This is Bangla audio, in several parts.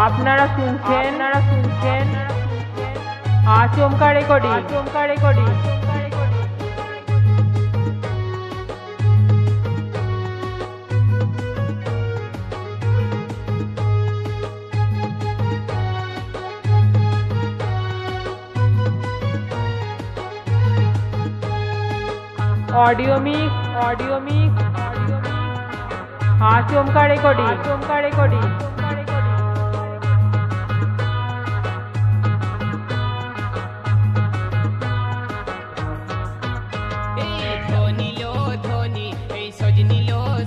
আপনারা শুনছেন Achmka recording. Audio mix Achmka recording.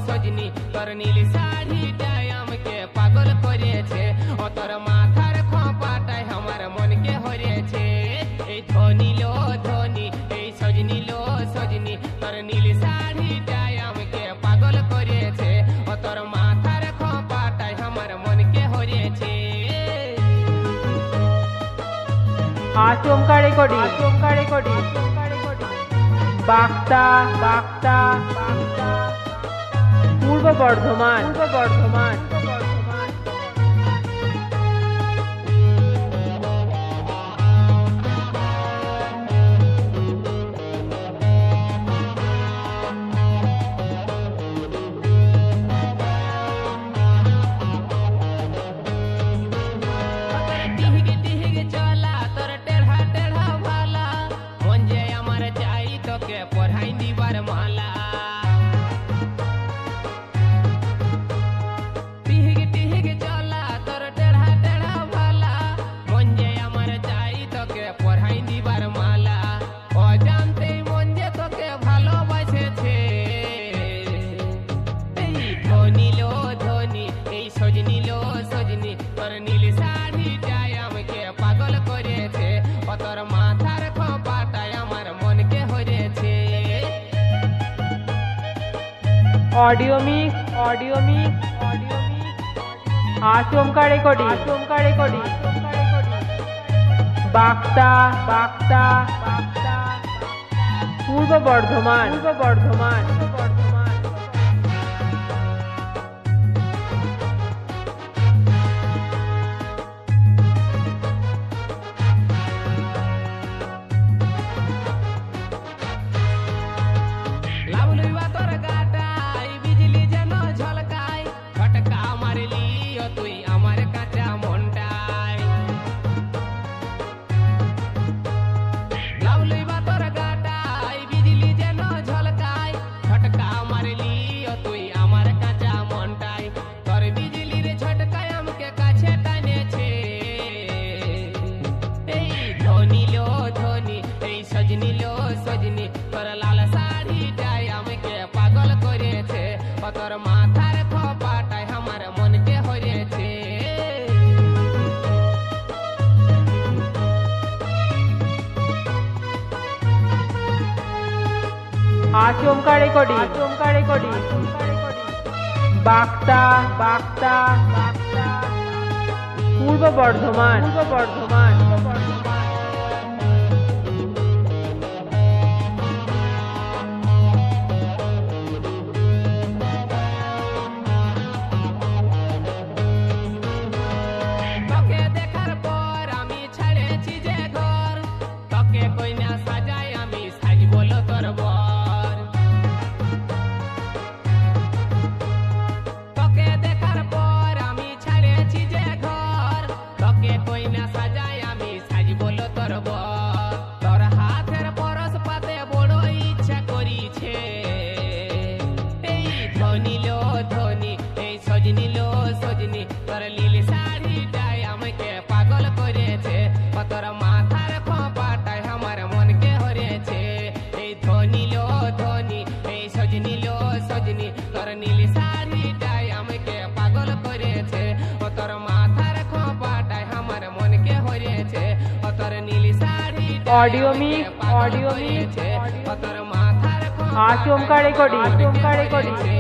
সজনী তোর নীল শাড়িটাই আমাকে পাগল করেছে, ও তোর মাথার খোঁপাটাই আমার মনকে হরেছে। এই ধনী লো ধনী, এই সজনী লো সজনী, তোর নীল শাড়িটাই আমাকে পাগল করেছে, ও তোর মাথার খোঁপাটাই আমার মনকে হরেছে। আচমকা রেকর্ডিং। বাক্তা পূর্ব বর্ধমান। পড়াই দিবার মালা টিহিগ চলা তোর টেढ़ा টেढ़ा ভালা, মন যে আমার চাই তোকে পড়াই দিবার মালা। অজান্তেই মন যে তোকে ভালোবাসেছে। এই ধনী লো ধনী, এই সজনী লো সজনী, তোর নীল শাড়িটাই আমাকে পাগল করেছে, ও তোর মাথার খোঁপাটাই আমার মনকে হরেছে। Audio mix Achmka recording. Bakta Purba Bardhaman. লাভলুইবা তোর গাটাই বিজলি যেন ঝলকায়, ফটকা মারলি ও তুই আমার কাঁচা মনটাই। লাভলুইবা তোর গাটাই বিজলি যেন ঝলকায়, ফটকা মারলি ও তুই আমার কাঁচা মনটাই। তোর বিজলির ঝটকায় আমাকে কাছে টানেছে। এই ধনী লো ধনী, এই সজনী লো সজনী, তোর লাল শাড়িটাই আমাকে পাগল করেছে, ও তোর মাথার খোঁপাটাই আমার মনকে হরেছে। आचमका रेकर्डिंग। बाक्ता पूर्व बर्धमान। তোকে দেখার পর আমি ছাড়েছি যে ঘর, তোকে কইনা সাজাই আমি সাজবো লো তোর বর। তোকে দেখার পর আমি ছাড়েছি যে ঘর, তোকে কইনা সাজাই আমি সাজবো লো তোর বর। তোর হাতের পরশ পাতে বড় ইচ্ছা করিছে। এই ধনী লো ধনী, এই সজনী লো সজনী, তোর নীল শাড়িটাই আমাকে পাগল করেছে, ও তোর মাথার খোঁপাটাই আমার মনকে হরেছে। এই ধনী লো ধনী, এই সজনী লো সজনী, তোর নীল শাড়িটাই আমাকে পাগল করেছে, ও তোর মাথার খোঁপাটাই আমার মনকে হরেছে, ও তোর নীল শাড়িটাই ऑडियो আমাকে मिक्स পাগল করেছে, ও তোর মাথার आचमका रेकर्डिंग।